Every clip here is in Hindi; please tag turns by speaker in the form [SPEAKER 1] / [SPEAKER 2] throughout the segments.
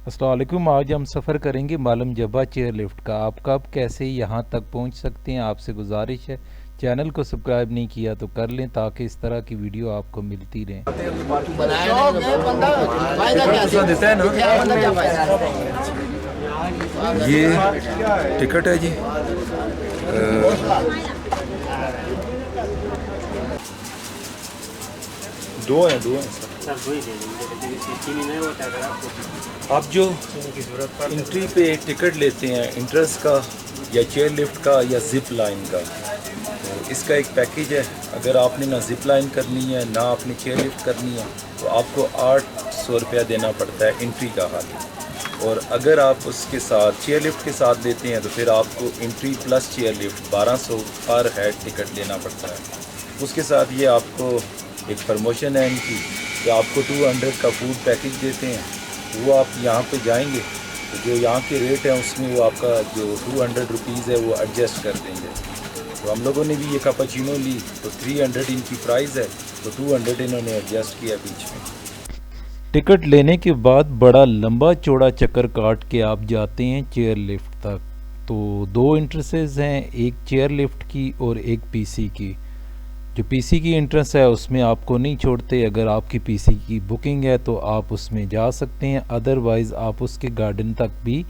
[SPEAKER 1] अस्सलाम वालेकुम। आज हम सफ़र करेंगे मालम जबा चेयर लिफ्ट का। आप कब कैसे यहाँ तक पहुँच सकते हैं, आपसे गुजारिश है चैनल को सब्सक्राइब नहीं किया तो कर लें ताकि इस तरह की वीडियो आपको मिलती रहें।
[SPEAKER 2] ये टिकट है जी। दो हैं सर, दो ही दे देंगे। आप जो एंट्री पे टिकट लेते हैं इंट्रेंस का या चेयर लिफ्ट का या जिप लाइन का, तो इसका एक पैकेज है। अगर आपने ना जिप लाइन करनी है ना आपने चेयर लिफ्ट करनी है तो आपको 800 रुपया देना पड़ता है एंट्री का हाल। और अगर आप उसके साथ चेयर लिफ्ट के साथ लेते हैं तो फिर आपको एंट्री प्लस चेयर लिफ्ट 1200 पर हेड टिकट लेना पड़ता है। उसके साथ ये आपको एक प्रमोशन है इनकी कि आपको 200 का फूड पैकेज देते हैं। वो आप यहाँ पे जाएंगे तो जो यहाँ के रेट हैं उसमें वो आपका जो 200 रुपीज़ है वो एडजस्ट कर देंगे। तो हम लोगों ने भी ये कैपुचिनो ली तो 300 इनकी प्राइस है, तो 200 इन्होंने एडजस्ट किया बीच में।
[SPEAKER 1] टिकट लेने के बाद बड़ा लंबा चौड़ा चक्कर काट के आप जाते हैं चेयर लिफ्ट तक। तो दो इंट्रेंसेस हैं, एक चेयर लिफ्ट की और एक पीसी की। जो पीसी की इंट्रेंस है उसमें आपको नहीं छोड़ते। अगर आपकी पीसी की बुकिंग है तो आप उसमें जा सकते हैं, अदरवाइज़ आप उसके गार्डन तक भी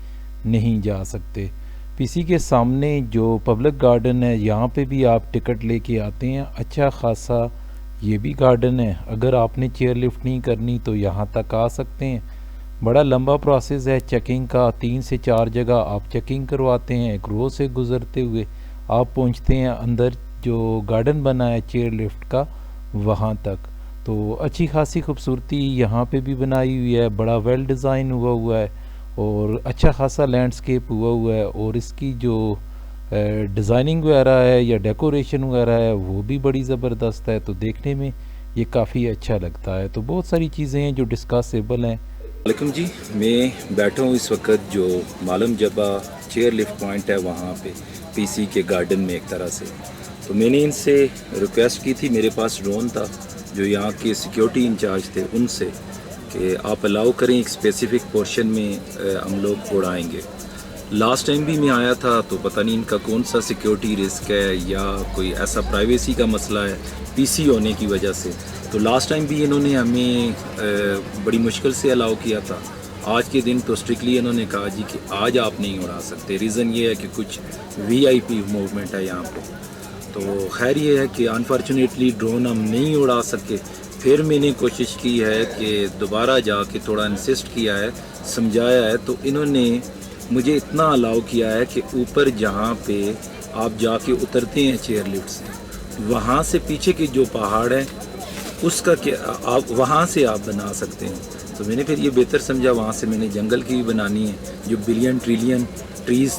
[SPEAKER 1] नहीं जा सकते। पीसी के सामने जो पब्लिक गार्डन है यहाँ पे भी आप टिकट लेके आते हैं। अच्छा खासा ये भी गार्डन है। अगर आपने चेयर लिफ्ट नहीं करनी तो यहाँ तक आ सकते हैं। बड़ा लंबा प्रोसेस है चेकिंग का, 3 से 4 जगह आप चेकिंग करवाते हैं। एक रो से गुज़रते हुए आप पहुँचते हैं अंदर जो गार्डन बना है चेयर लिफ्ट का वहाँ तक। तो अच्छी खासी खूबसूरती यहाँ पे भी बनाई हुई है, बड़ा वेल डिज़ाइन हुआ है और अच्छा खासा लैंडस्केप हुआ है। और इसकी जो डिज़ाइनिंग वगैरह है या डेकोरेशन वगैरह है वो भी बड़ी ज़बरदस्त है, तो देखने में ये काफ़ी अच्छा लगता है। तो बहुत सारी चीज़ें हैं जो डिस्कसेबल हैं।
[SPEAKER 2] वालेकुम जी, मैं बैठा हूँ इस वक्त जो मालम जबा चेयर लिफ्ट पॉइंट है वहाँ पे पीसी के गार्डन में एक तरह से। तो मैंने इनसे रिक्वेस्ट की थी, मेरे पास ड्रोन था जो यहाँ के सिक्योरिटी इंचार्ज थे उनसे, कि आप अलाउ करें एक स्पेसिफ़िक पोर्शन में हम लोग उड़ाएंगे। लास्ट टाइम भी मैं आया था तो पता नहीं इनका कौन सा सिक्योरिटी रिस्क है या कोई ऐसा प्राइवेसी का मसला है पीसी होने की वजह से। तो लास्ट टाइम भी इन्होंने हमें बड़ी मुश्किल से अलाउ किया था। आज के दिन तो स्ट्रिक्टली इन्होंने कहा जी कि आज आप नहीं उड़ा सकते। रीज़न ये है कि कुछ वीआईपी मूवमेंट है यहाँ पे। तो खैर ये है कि अनफॉर्चुनेटली ड्रोन हम नहीं उड़ा सके। फिर मैंने कोशिश की है कि दोबारा जाके थोड़ा इंसिस्ट किया है, समझाया है, तो इन्होंने मुझे इतना अलाउ किया है कि ऊपर जहाँ पे आप जाके उतरते हैं चेयर लिफ्ट से, वहाँ से पीछे के जो पहाड़ है उसका क्या आप वहाँ से आप बना सकते हैं। तो मैंने फिर ये बेहतर समझा वहाँ से मैंने जंगल की भी बनानी है जो बिलियन ट्रिलियन ट्रीज़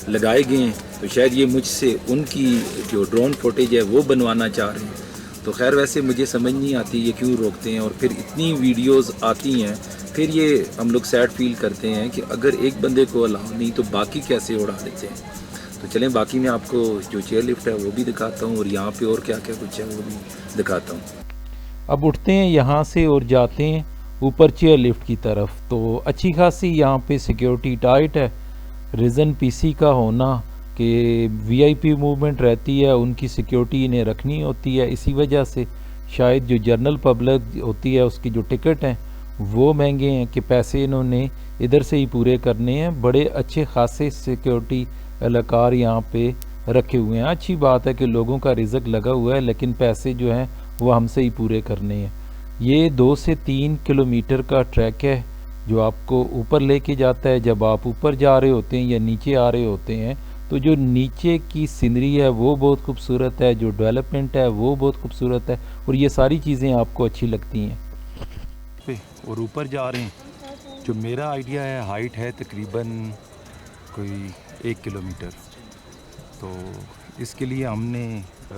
[SPEAKER 2] लगाए गए हैं। तो शायद ये मुझसे उनकी जो ड्रोन फुटेज है वो बनवाना चाह रहे हैं। तो खैर वैसे मुझे समझ नहीं आती ये क्यों रोकते हैं, और फिर इतनी वीडियोस आती हैं फिर ये हम लोग सैड फील करते हैं कि अगर एक बंदे को अलाउ नहीं तो बाकी कैसे उड़ा देते हैं। तो चलें बाकी मैं आपको जो चेयर लिफ्ट है वो भी दिखाता हूँ और यहाँ पे और क्या क्या कुछ है वो भी दिखाता हूँ।
[SPEAKER 1] अब उठते हैं यहाँ से और जाते हैं ऊपर चेयर लिफ्ट की तरफ। तो अच्छी खासी यहाँ पे सिक्योरिटी टाइट है। रीज़न पीसी का होना कि वीआईपी मूवमेंट रहती है, उनकी सिक्योरिटी इन्हें रखनी होती है। इसी वजह से शायद जो जनरल पब्लिक होती है उसकी जो टिकट हैं वो महंगे हैं कि पैसे इन्होंने इधर से ही पूरे करने हैं। बड़े अच्छे खासे सिक्योरिटी एहलकार यहाँ पे रखे हुए हैं। अच्छी बात है कि लोगों का रिज़्क लगा हुआ है, लेकिन पैसे जो हैं वो हमसे ही पूरे करने हैं। ये 2 से 3 किलोमीटर का ट्रैक है जो आपको ऊपर लेके जाता है। जब आप ऊपर जा रहे होते हैं या नीचे आ रहे होते हैं तो जो नीचे की सीनरी है वो बहुत खूबसूरत है, जो डेवलपमेंट है वो बहुत खूबसूरत है, और ये सारी चीज़ें आपको अच्छी लगती हैं। और ऊपर जा रहे हैं, जो मेरा आइडिया है हाइट है तकरीबन कोई 1 किलोमीटर। तो इसके लिए हमने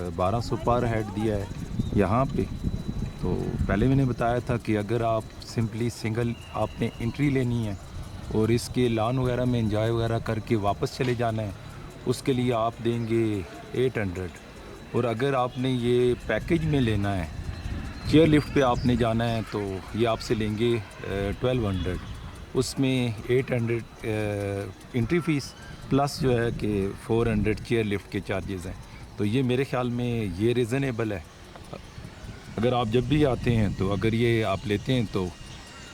[SPEAKER 1] 1200 पर हेड दिया है यहाँ पे। तो पहले मैंने बताया था कि अगर आप सिंपली सिंगल आपने एंट्री लेनी है और इसके लॉन वगैरह में एंजॉय वगैरह करके वापस चले जाना है, उसके लिए आप देंगे 800। और अगर आपने ये पैकेज में लेना है, चेयर लिफ्ट पे आपने जाना है, तो ये आपसे लेंगे 1200।
[SPEAKER 2] उसमें 800 एंट्री फ़ीस प्लस जो है कि 400 चेयर लिफ्ट के चार्जेस हैं। तो ये मेरे ख़्याल में ये रीज़नेबल है। अगर आप जब भी आते हैं तो अगर ये आप लेते हैं तो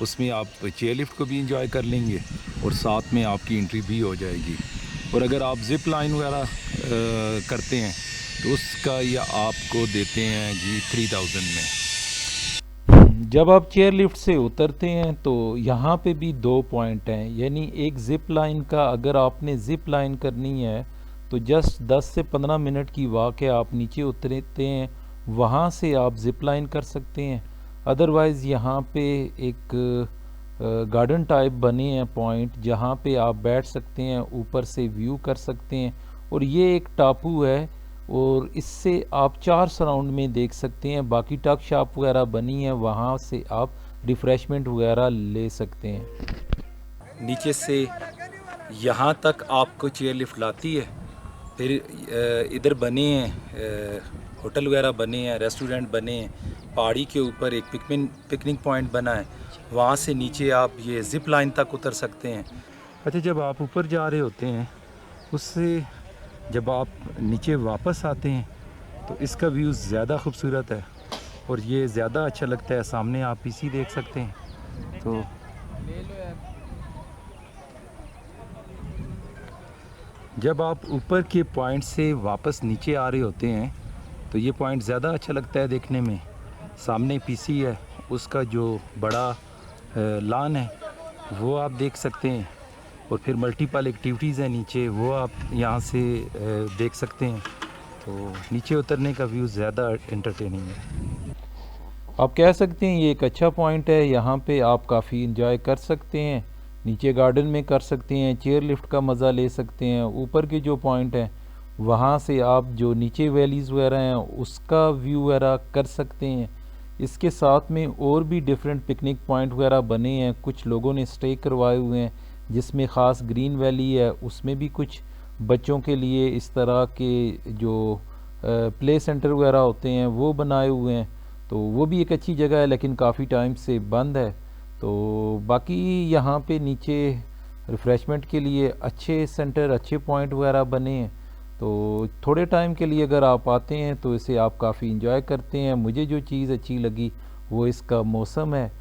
[SPEAKER 2] उसमें आप चेयर लिफ्ट को भी इंजॉय कर लेंगे और साथ में आपकी एंट्री भी हो जाएगी। और अगर आप ज़िप लाइन वगैरह करते हैं तो उसका ये आपको देते हैं जी 3000 में।
[SPEAKER 1] जब आप चेयर लिफ्ट से उतरते हैं तो यहाँ पे भी 2 पॉइंट हैं, यानी एक ज़िप लाइन का अगर आपने ज़िप लाइन करनी है तो जस्ट 10 से 15 मिनट की वॉक है, आप नीचे उतरते हैं वहाँ से आप ज़िप लाइन कर सकते हैं। अदरवाइज़ यहाँ पे एक गार्डन टाइप बने हैं पॉइंट जहाँ पे आप बैठ सकते हैं, ऊपर से व्यू कर सकते हैं। और ये एक टापू है और इससे आप 4 सराउंड में देख सकते हैं। बाकी टक शॉप वगैरह बनी है, वहाँ से आप रिफ़्रेशमेंट वगैरह ले सकते हैं।
[SPEAKER 2] नीचे से यहाँ तक आपको चेयर लिफ्ट लाती है। फिर इधर बने हैं होटल वगैरह बने हैं, रेस्टोरेंट बने हैं। पहाड़ी के ऊपर एक पिकनिक पॉइंट बना है, वहाँ से नीचे आप ये ज़िप लाइन तक उतर सकते हैं। अच्छा, जब आप ऊपर जा रहे होते हैं उससे जब आप नीचे वापस आते हैं तो इसका व्यू ज़्यादा खूबसूरत है और ये ज़्यादा अच्छा लगता है। सामने आप पीसी देख सकते हैं। तो जब आप ऊपर के पॉइंट से वापस नीचे आ रहे होते हैं तो ये पॉइंट ज़्यादा अच्छा लगता है देखने में। सामने पीसी है, उसका जो बड़ा लॉन है वो आप देख सकते हैं और फिर मल्टीपल एक्टिविटीज़ हैं नीचे, वो आप यहाँ से देख सकते हैं। तो नीचे उतरने का व्यू ज़्यादा एंटरटेनिंग है।
[SPEAKER 1] आप कह सकते हैं ये एक अच्छा पॉइंट है, यहाँ पे आप काफ़ी इंजॉय कर सकते हैं। नीचे गार्डन में कर सकते हैं, चेयर लिफ्ट का मज़ा ले सकते हैं। ऊपर के जो पॉइंट हैं वहाँ से आप जो नीचे वैलीज़ वगैरह हैं उसका व्यू वगैरह कर सकते हैं। इसके साथ में और भी डिफरेंट पिकनिक पॉइंट वगैरह बने हैं, कुछ लोगों ने स्टे करवाए हुए हैं, जिसमें ख़ास ग्रीन वैली है, उसमें भी कुछ बच्चों के लिए इस तरह के जो प्ले सेंटर वगैरह होते हैं वो बनाए हुए हैं। तो वो भी एक अच्छी जगह है, लेकिन काफ़ी टाइम से बंद है। तो बाकी यहाँ पे नीचे रिफ़्रेशमेंट के लिए अच्छे सेंटर, अच्छे पॉइंट वगैरह बने हैं। तो थोड़े टाइम के लिए अगर आप आते हैं तो इसे आप काफ़ी इंजॉय करते हैं। मुझे जो चीज़ अच्छी लगी वो इसका मौसम है।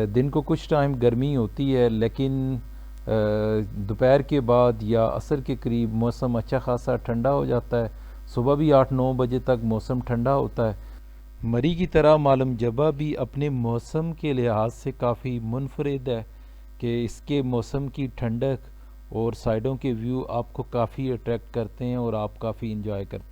[SPEAKER 1] दिन को कुछ टाइम गर्मी होती है, लेकिन दोपहर के बाद या असर के करीब मौसम अच्छा खासा ठंडा हो जाता है। सुबह भी 8-9 बजे तक मौसम ठंडा होता है। मरी की तरह मालम जबा भी अपने मौसम के लिहाज से काफ़ी मुनफरिद है कि इसके मौसम की ठंडक और साइडों के व्यू आपको काफ़ी अट्रैक्ट करते हैं और आप काफ़ी इंजॉय करते हैं।